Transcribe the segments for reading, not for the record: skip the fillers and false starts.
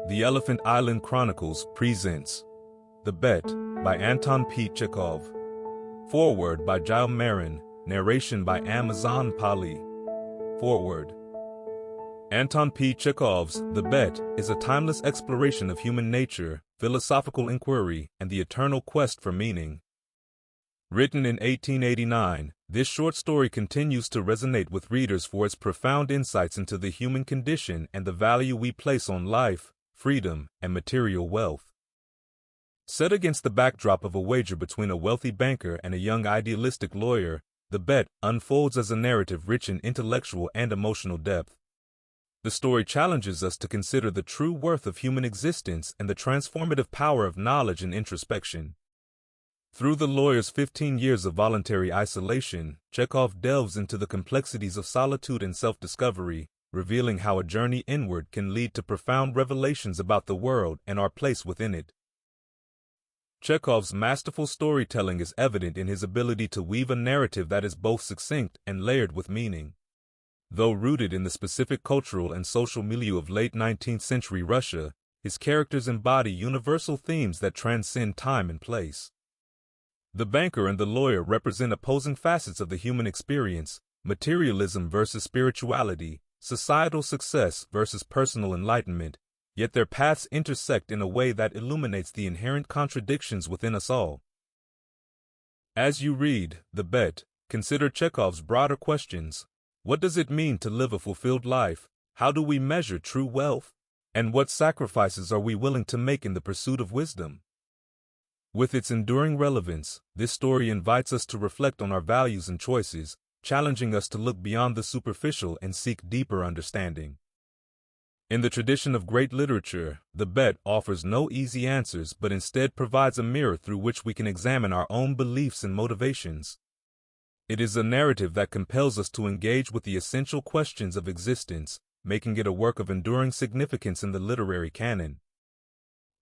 The Elephant Island Chronicles presents The Bet by Anton Chekhov. Foreword by Giles Marin. Narration by Amazon Pali. Foreword. Anton Chekhov's The Bet is a timeless exploration of human nature, philosophical inquiry, and the eternal quest for meaning. Written in 1889, this short story continues to resonate with readers for its profound insights into the human condition and the value we place on life, freedom, and material wealth. Set against the backdrop of a wager between a wealthy banker and a young idealistic lawyer, The Bet unfolds as a narrative rich in intellectual and emotional depth. The story challenges us to consider the true worth of human existence and the transformative power of knowledge and introspection. Through the lawyer's 15 years of voluntary isolation, Chekhov delves into the complexities of solitude and self-discovery, revealing how a journey inward can lead to profound revelations about the world and our place within it. Chekhov's masterful storytelling is evident in his ability to weave a narrative that is both succinct and layered with meaning. Though rooted in the specific cultural and social milieu of late 19th century Russia, his characters embody universal themes that transcend time and place. The banker and the lawyer represent opposing facets of the human experience: materialism versus spirituality, societal success versus personal enlightenment, yet their paths intersect in a way that illuminates the inherent contradictions within us all. As you read The Bet, consider Chekhov's broader questions. What does it mean to live a fulfilled life? How do we measure true wealth? And what sacrifices are we willing to make in the pursuit of wisdom? With its enduring relevance, this story invites us to reflect on our values and choices, challenging us to look beyond the superficial and seek deeper understanding. In the tradition of great literature, The Bet offers no easy answers but instead provides a mirror through which we can examine our own beliefs and motivations. It is a narrative that compels us to engage with the essential questions of existence, making it a work of enduring significance in the literary canon.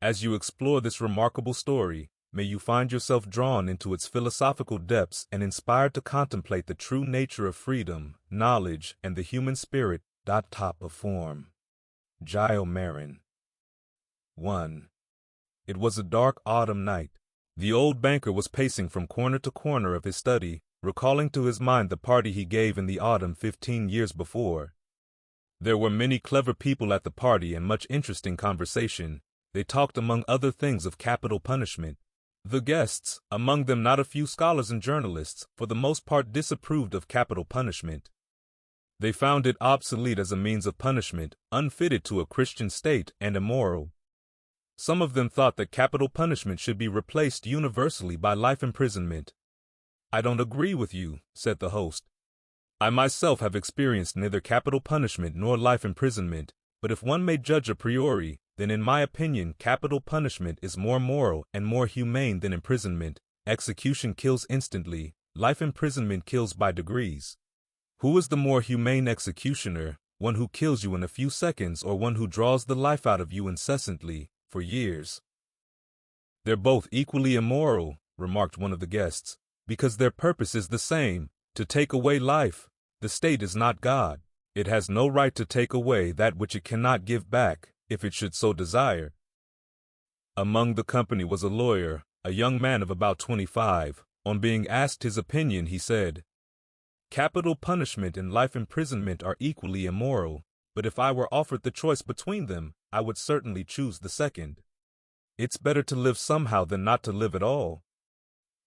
As you explore this remarkable story, may you find yourself drawn into its philosophical depths and inspired to contemplate the true nature of freedom, knowledge, and the human spirit. Top of form. Giles Marin. 1. It was a dark autumn night. The old banker was pacing from corner to corner of his study, recalling to his mind the party he gave in the autumn 15 years before. There were many clever people at the party and much interesting conversation. They talked among other things of capital punishment. The guests, among them not a few scholars and journalists, for the most part disapproved of capital punishment. They found it obsolete as a means of punishment, unfitted to a Christian state, and immoral. Some of them thought that capital punishment should be replaced universally by life imprisonment. "I don't agree with you," said the host. "I myself have experienced neither capital punishment nor life imprisonment, but if one may judge a priori, then in my opinion capital punishment is more moral and more humane than imprisonment. Execution kills instantly, life imprisonment kills by degrees. Who is the more humane executioner, one who kills you in a few seconds or one who draws the life out of you incessantly, for years?" "They're both equally immoral," remarked one of the guests, "because their purpose is the same, to take away life. The state is not God. It has no right to take away that which it cannot give back, if it should so desire." Among the company was a lawyer, a young man of about 25. On being asked his opinion, he said, "Capital punishment and life imprisonment are equally immoral, but if I were offered the choice between them, I would certainly choose the second. It's better to live somehow than not to live at all."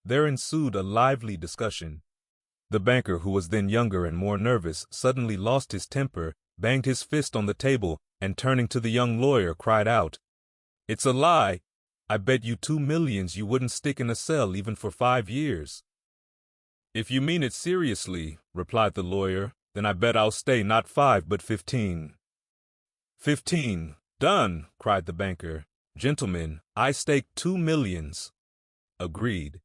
There ensued a lively discussion. The banker, who was then younger and more nervous, suddenly lost his temper, banged his fist on the table, and turning to the young lawyer, cried out, "It's a lie! I bet you 2 millions you wouldn't stick in a cell even for 5 years." "If you mean it seriously," replied the lawyer, "then I bet I'll stay not 5 but 15. 15. Done!" cried the banker. "Gentlemen, I stake 2 millions. "Agreed."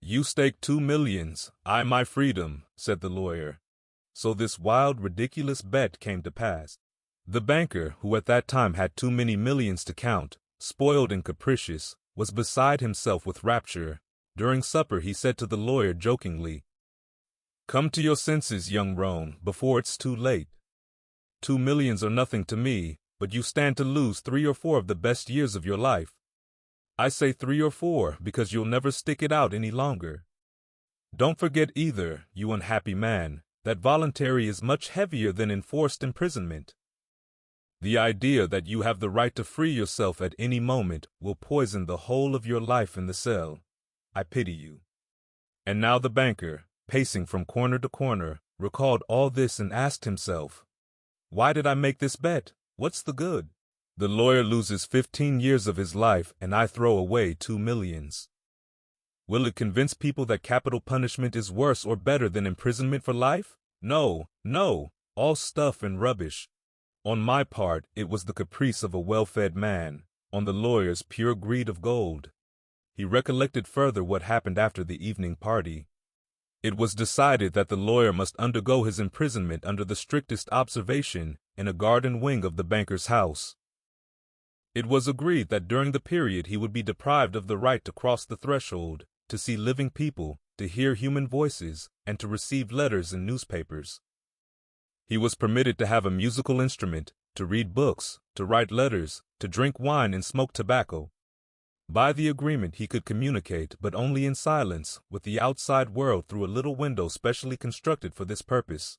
"You stake 2 millions, I my freedom," said the lawyer. So this wild, ridiculous bet came to pass. The banker, who at that time had too many millions to count, spoiled and capricious, was beside himself with rapture. During supper he said to the lawyer jokingly, "Come to your senses, young roan, before it's too late. 2 millions are nothing to me, but you stand to lose 3 or 4 of the best years of your life. I say 3 or 4 because you'll never stick it out any longer. Don't forget either, you unhappy man, that voluntary is much heavier than enforced imprisonment. The idea that you have the right to free yourself at any moment will poison the whole of your life in the cell. I pity you." And now the banker, pacing from corner to corner, recalled all this and asked himself, "Why did I make this bet? What's the good? The lawyer loses 15 years of his life and I throw away 2 millions. Will it convince people that capital punishment is worse or better than imprisonment for life? No, no, all stuff and rubbish. On my part, it was the caprice of a well-fed man, on the lawyer's pure greed of gold." He recollected further what happened after the evening party. It was decided that the lawyer must undergo his imprisonment under the strictest observation in a garden wing of the banker's house. It was agreed that during the period he would be deprived of the right to cross the threshold, to see living people, to hear human voices, and to receive letters and newspapers. He was permitted to have a musical instrument, to read books, to write letters, to drink wine and smoke tobacco. By the agreement he could communicate, but only in silence, with the outside world through a little window specially constructed for this purpose.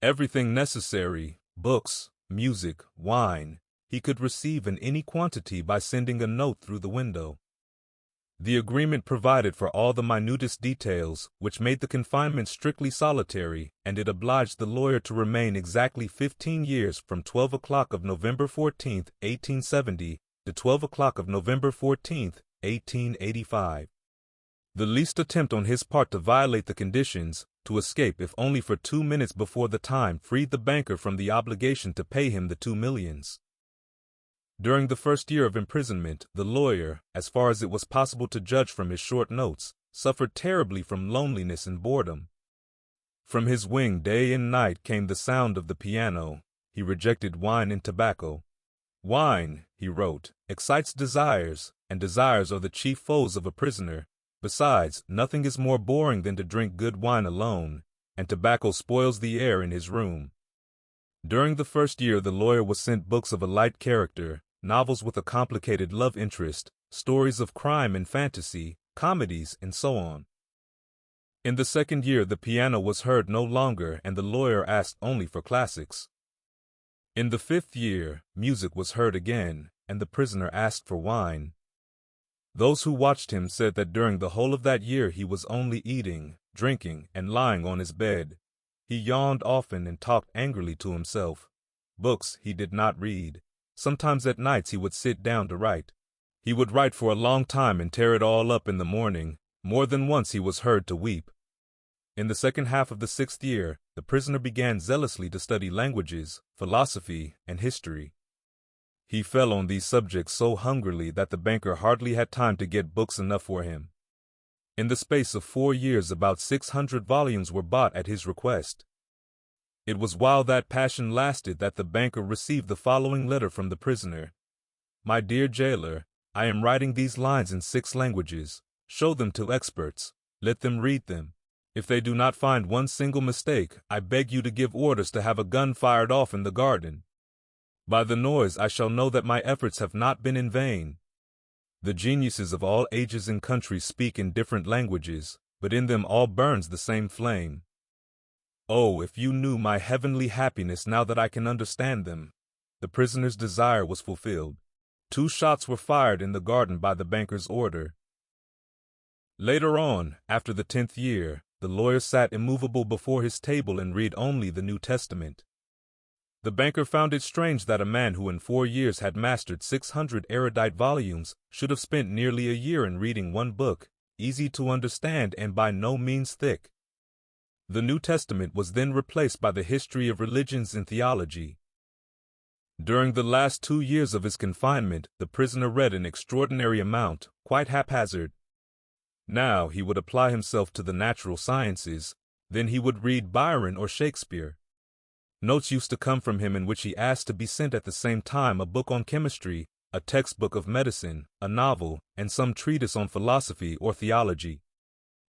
Everything necessary, books, music, wine, he could receive in any quantity by sending a note through the window. The agreement provided for all the minutest details, which made the confinement strictly solitary, and it obliged the lawyer to remain exactly 15 years from 12 o'clock of November 14, 1870, to 12 o'clock of November 14, 1885. The least attempt on his part to violate the conditions, to escape if only for 2 minutes before the time, freed the banker from the obligation to pay him the 2 millions. During the first year of imprisonment, the lawyer, as far as it was possible to judge from his short notes, suffered terribly from loneliness and boredom. From his wing day and night came the sound of the piano. He rejected wine and tobacco. "Wine," he wrote, "excites desires, and desires are the chief foes of a prisoner. Besides, nothing is more boring than to drink good wine alone, and tobacco spoils the air in his room." During the first year the lawyer was sent books of a light character, novels with a complicated love interest, stories of crime and fantasy, comedies, and so on. In the second year the piano was heard no longer and the lawyer asked only for classics. In the 5th year, music was heard again, and the prisoner asked for wine. Those who watched him said that during the whole of that year he was only eating, drinking, and lying on his bed. He yawned often and talked angrily to himself. Books he did not read. Sometimes at nights he would sit down to write. He would write for a long time and tear it all up in the morning. More than once he was heard to weep. In the second half of the 6th year, the prisoner began zealously to study languages, philosophy, and history. He fell on these subjects so hungrily that the banker hardly had time to get books enough for him. In the space of 4 years about 600 volumes were bought at his request. It was while that passion lasted that the banker received the following letter from the prisoner. "My dear jailer, I am writing these lines in 6 languages. Show them to experts. Let them read them. If they do not find one single mistake, I beg you to give orders to have a gun fired off in the garden. By the noise I shall know that my efforts have not been in vain. The geniuses of all ages and countries speak in different languages, but in them all burns the same flame. Oh, if you knew my heavenly happiness now that I can understand them." The prisoner's desire was fulfilled. 2 shots were fired in the garden by the banker's order. Later on, after the 10th year, the lawyer sat immovable before his table and read only the New Testament. The banker found it strange that a man who in 4 years had mastered 600 erudite volumes should have spent nearly a year in reading one book, easy to understand and by no means thick. The New Testament was then replaced by the history of religions and theology. During the last 2 years of his confinement, the prisoner read an extraordinary amount, quite haphazard. Now he would apply himself to the natural sciences, then he would read Byron or Shakespeare. Notes used to come from him in which he asked to be sent at the same time a book on chemistry, a textbook of medicine, a novel, and some treatise on philosophy or theology.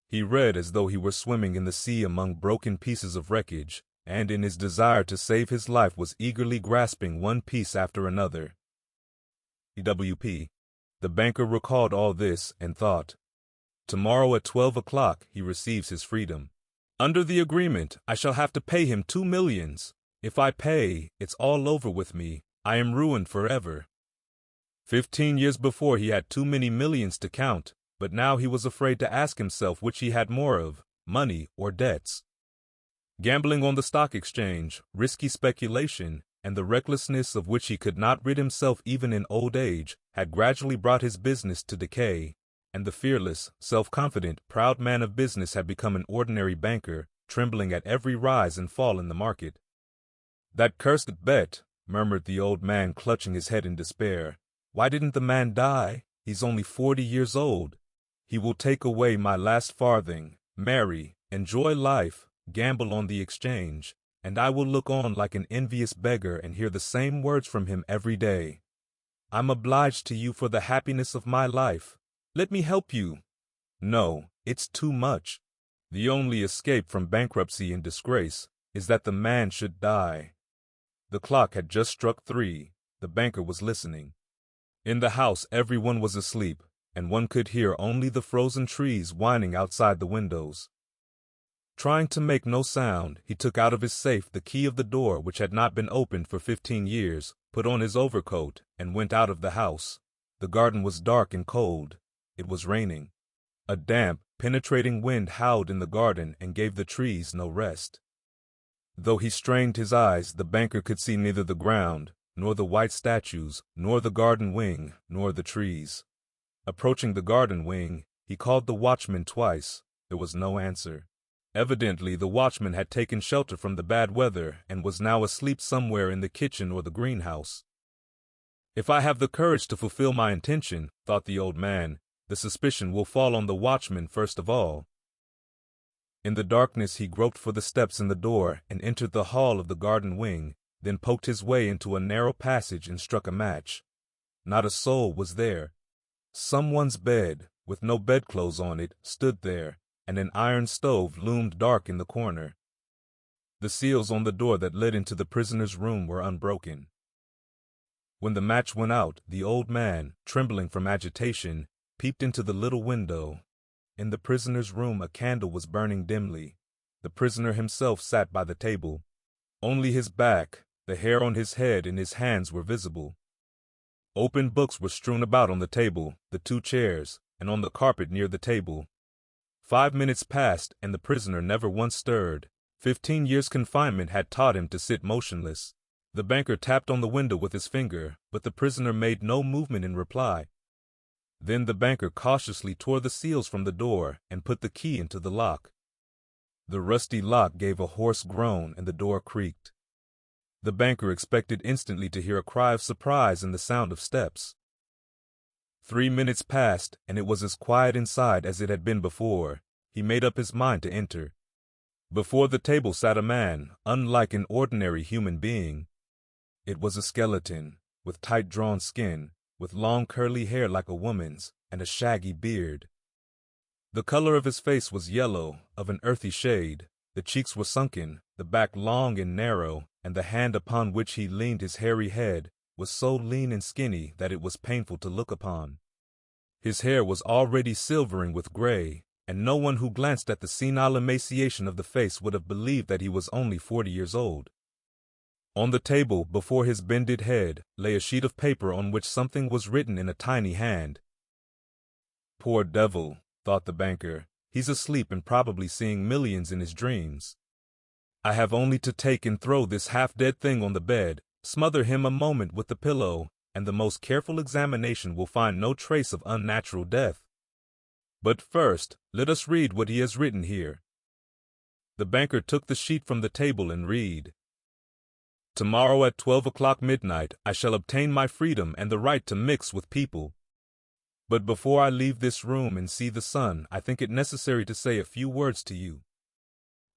He read as though he were swimming in the sea among broken pieces of wreckage, and in his desire to save his life was eagerly grasping one piece after another. EWP. The banker recalled all this and thought, tomorrow at 12 o'clock he receives his freedom. Under the agreement, I shall have to pay him 2 millions. If I pay, it's all over with me. I am ruined forever. 15 years before he had too many millions to count, but now he was afraid to ask himself which he had more of, money or debts. Gambling on the stock exchange, risky speculation, and the recklessness of which he could not rid himself even in old age, had gradually brought his business to decay, and the fearless, self-confident, proud man of business had become an ordinary banker, trembling at every rise and fall in the market. That cursed bet, murmured the old man, clutching his head in despair. Why didn't the man die? He's only 40 years old. He will take away my last farthing, marry, enjoy life, gamble on the exchange, and I will look on like an envious beggar and hear the same words from him every day. I'm obliged to you for the happiness of my life. Let me help you. No, it's too much. The only escape from bankruptcy and disgrace is that the man should die. The clock had just struck 3. The banker was listening. In the house everyone was asleep, and one could hear only the frozen trees whining outside the windows. Trying to make no sound, he took out of his safe the key of the door which had not been opened for 15 years, put on his overcoat, and went out of the house. The garden was dark and cold. It was raining. A damp, penetrating wind howled in the garden and gave the trees no rest. Though he strained his eyes, the banker could see neither the ground, nor the white statues, nor the garden wing, nor the trees. Approaching the garden wing, he called the watchman twice. There was no answer. Evidently, the watchman had taken shelter from the bad weather and was now asleep somewhere in the kitchen or the greenhouse. If I have the courage to fulfill my intention, thought the old man, the suspicion will fall on the watchman first of all. In the darkness he groped for the steps in the door and entered the hall of the garden wing, then poked his way into a narrow passage and struck a match. Not a soul was there. Someone's bed, with no bedclothes on it, stood there, and an iron stove loomed dark in the corner. The seals on the door that led into the prisoner's room were unbroken. When the match went out, the old man, trembling from agitation, peeped into the little window. In the prisoner's room a candle was burning dimly. The prisoner himself sat by the table. Only his back, the hair on his head, and his hands were visible. Open books were strewn about on the table, the 2 chairs, and on the carpet near the table. 5 minutes passed, and the prisoner never once stirred. 15 years' confinement had taught him to sit motionless. The banker tapped on the window with his finger, but the prisoner made no movement in reply. Then the banker cautiously tore the seals from the door and put the key into the lock. The rusty lock gave a hoarse groan and the door creaked. The banker expected instantly to hear a cry of surprise and the sound of steps. 3 minutes passed, and it was as quiet inside as it had been before. He made up his mind to enter. Before the table sat a man, unlike an ordinary human being. It was a skeleton, with tight-drawn skin, with long curly hair like a woman's, and a shaggy beard. The color of his face was yellow, of an earthy shade. The cheeks were sunken, the back long and narrow, and the hand upon which he leaned his hairy head was so lean and skinny that it was painful to look upon. His hair was already silvering with gray, and no one who glanced at the senile emaciation of the face would have believed that he was only 40 years old. On the table, before his bended head, lay a sheet of paper on which something was written in a tiny hand. Poor devil, thought the banker, he's asleep and probably seeing millions in his dreams. I have only to take and throw this half-dead thing on the bed, smother him a moment with the pillow, and the most careful examination will find no trace of unnatural death. But first, let us read what he has written here. The banker took the sheet from the table and read. Tomorrow at 12 o'clock midnight, I shall obtain my freedom and the right to mix with people. But before I leave this room and see the sun, I think it necessary to say a few words to you.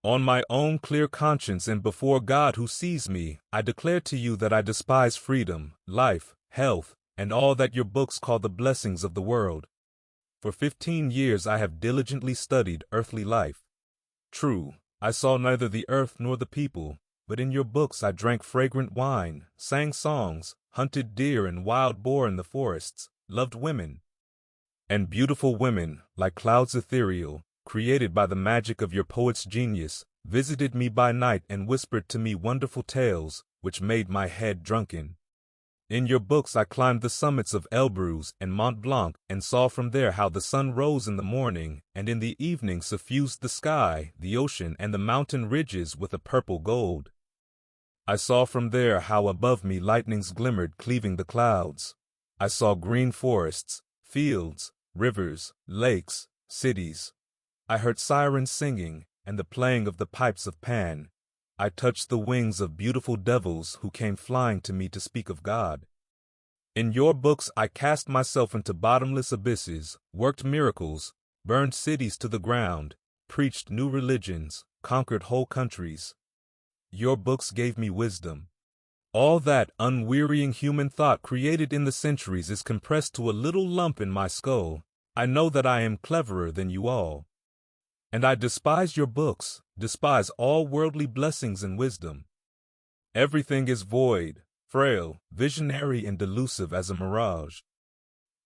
On my own clear conscience and before God who sees me, I declare to you that I despise freedom, life, health, and all that your books call the blessings of the world. For 15 years I have diligently studied earthly life. True, I saw neither the earth nor the people, but in your books I drank fragrant wine, sang songs, hunted deer and wild boar in the forests, loved women. And beautiful women, like clouds ethereal, created by the magic of your poet's genius, visited me by night and whispered to me wonderful tales, which made my head drunken. In your books I climbed the summits of Elbrus and Mont Blanc and saw from there how the sun rose in the morning and in the evening suffused the sky, the ocean, and the mountain ridges with a purple gold. I saw from there how above me lightnings glimmered cleaving the clouds. I saw green forests, fields, rivers, lakes, cities. I heard sirens singing and the playing of the pipes of Pan. I touched the wings of beautiful devils who came flying to me to speak of God. In your books I cast myself into bottomless abysses, worked miracles, burned cities to the ground, preached new religions, conquered whole countries. Your books gave me wisdom. All that unwearying human thought created in the centuries is compressed to a little lump in my skull. I know that I am cleverer than you all. And I despise your books, despise all worldly blessings and wisdom. Everything is void, frail, visionary, and delusive as a mirage.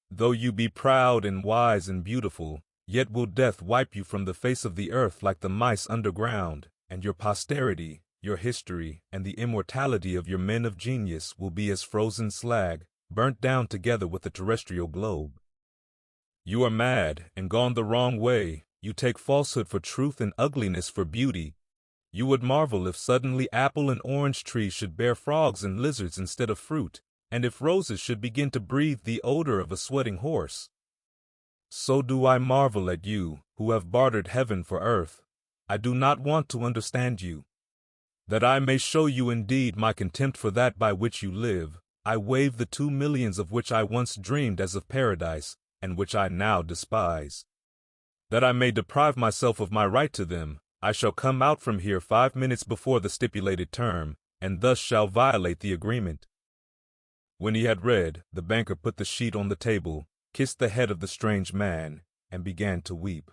Though you be proud and wise and beautiful, yet will death wipe you from the face of the earth like the mice underground, and your posterity, your history, and the immortality of your men of genius will be as frozen slag, burnt down together with the terrestrial globe. You are mad and gone the wrong way. You take falsehood for truth and ugliness for beauty. You would marvel if suddenly apple and orange trees should bear frogs and lizards instead of fruit, and if roses should begin to breathe the odor of a sweating horse. So do I marvel at you, who have bartered heaven for earth. I do not want to understand you. That I may show you indeed my contempt for that by which you live, I waive the 2 millions of which I once dreamed as of paradise, and which I now despise. That I may deprive myself of my right to them, I shall come out from here 5 minutes before the stipulated term, and thus shall violate the agreement. When he had read, the banker put the sheet on the table, kissed the head of the strange man, and began to weep.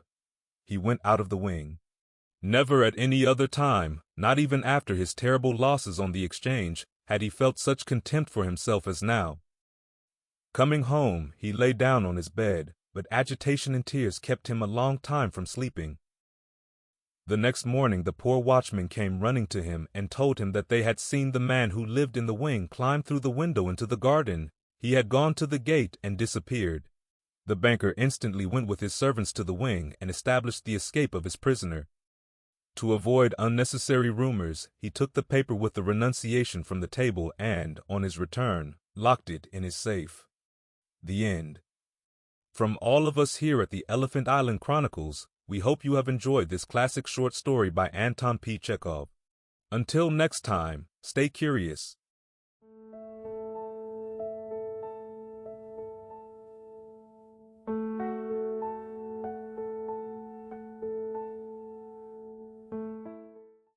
He went out of the wing. Never at any other time, not even after his terrible losses on the exchange, had he felt such contempt for himself as now. Coming home, he lay down on his bed, but agitation and tears kept him a long time from sleeping. The next morning the poor watchmen came running to him and told him that they had seen the man who lived in the wing climb through the window into the garden. He had gone to the gate and disappeared. The banker instantly went with his servants to the wing and established the escape of his prisoner. To avoid unnecessary rumors, he took the paper with the renunciation from the table and, on his return, locked it in his safe. The end. From all of us here at the Elephant Island Chronicles, we hope you have enjoyed this classic short story by Anton P. Chekhov. Until next time, stay curious.